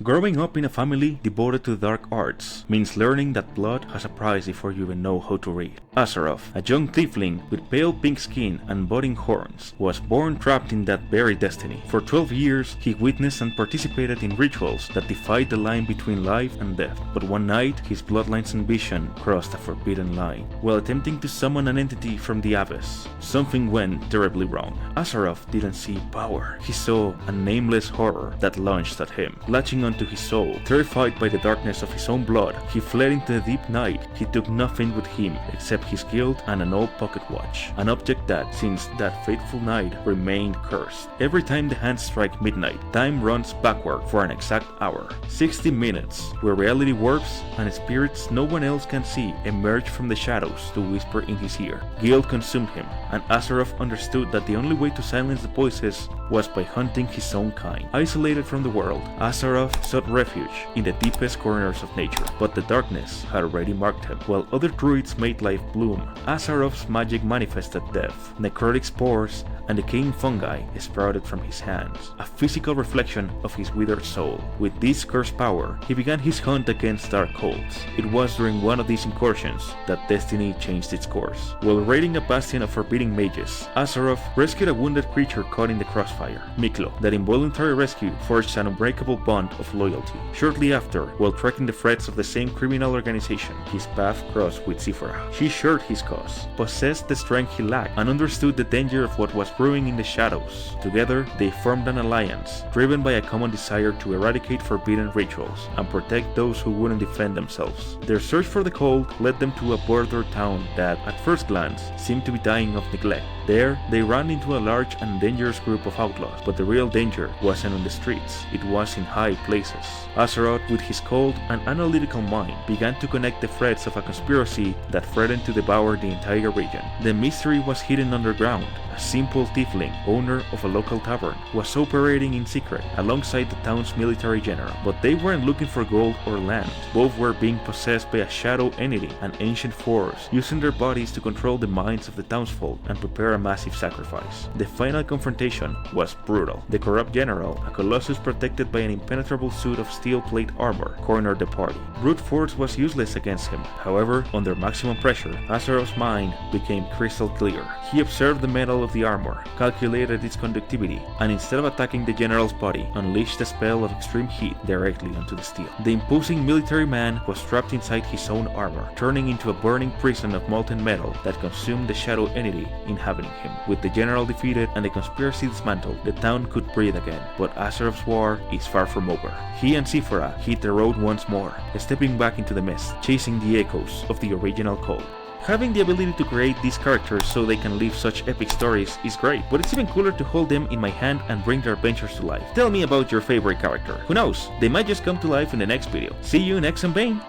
Growing up in a family devoted to dark arts means learning that blood has a price before you even know how to read. Azaroth, a young tiefling with pale pink skin and budding horns, was born trapped in that very destiny. For 12 years, he witnessed and participated in rituals that defied the line between life and death. But one night, his bloodline's ambition crossed a forbidden line. While attempting to summon an entity from the abyss, something went terribly wrong. Azaroth didn't see power. He saw a nameless horror that launched at him, latching onto his soul. Terrified by the darkness of his own blood, he fled into the deep night. He took nothing with him except his guilt and an old pocket watch, an object that, since that fateful night, remained cursed. Every time the hands strike midnight, time runs backward for an exact hour. 60 minutes, where reality warps and spirits no one else can see emerge from the shadows to whisper in his ear. Guilt consumed him, and Azaroth understood that the only way to silence the voices was by hunting his own kind. Isolated from the world, Azaroth sought refuge in the deepest corners of nature, but the darkness had already marked him. While other druids made life bloom, Azaroth's magic manifested death. Necrotic spores and decaying fungi sprouted from his hands, a physical reflection of his withered soul. With this cursed power, he began his hunt against dark cults. It was during one of these incursions that destiny changed its course. While raiding a bastion of forbidding mages, Azaroth rescued a wounded creature caught in the crossfire. Miklo, that involuntary rescue forged an unbreakable bond of loyalty. Shortly after, while tracking the threats of the same criminal organization, his path crossed with Sephora. She shared his cause, possessed the strength he lacked, and understood the danger of what was brewing in the shadows. Together, they formed an alliance, driven by a common desire to eradicate forbidden rituals and protect those who wouldn't defend themselves. Their search for the cold led them to a border town that, at first glance, seemed to be dying of neglect. There, they ran into a large and dangerous group of outlaws, but the real danger wasn't on the streets, it was in high places. Azaroth, with his cold and analytical mind, began to connect the threads of a conspiracy that threatened to devour the entire region. The mystery was hidden underground. A simple tiefling, owner of a local tavern, was operating in secret alongside the town's military general. But they weren't looking for gold or land. Both were being possessed by a shadow entity, an ancient force, using their bodies to control the minds of the townsfolk and prepare a massive sacrifice. The final confrontation was brutal. The corrupt general, a colossus protected by an impenetrable suit of steel plate armor, cornered the party. Brute force was useless against him. However, under maximum pressure, Azaroth's mind became crystal clear. He observed the metal of the armor, calculated its conductivity, and instead of attacking the general's body, unleashed a spell of extreme heat directly onto the steel. The imposing military man was trapped inside his own armor, turning into a burning prison of molten metal that consumed the shadow entity inhabiting him. With the general defeated and the conspiracy dismantled, the town could breathe again. But Azaroth's war is far from over. He and Sephora hit the road once more, stepping back into the mist, chasing the echoes of the original call. Having the ability to create these characters so they can live such epic stories is great, but it's even cooler to hold them in my hand and bring their adventures to life. Tell me about your favorite character. Who knows, they might just come to life in the next video. See you next campaign!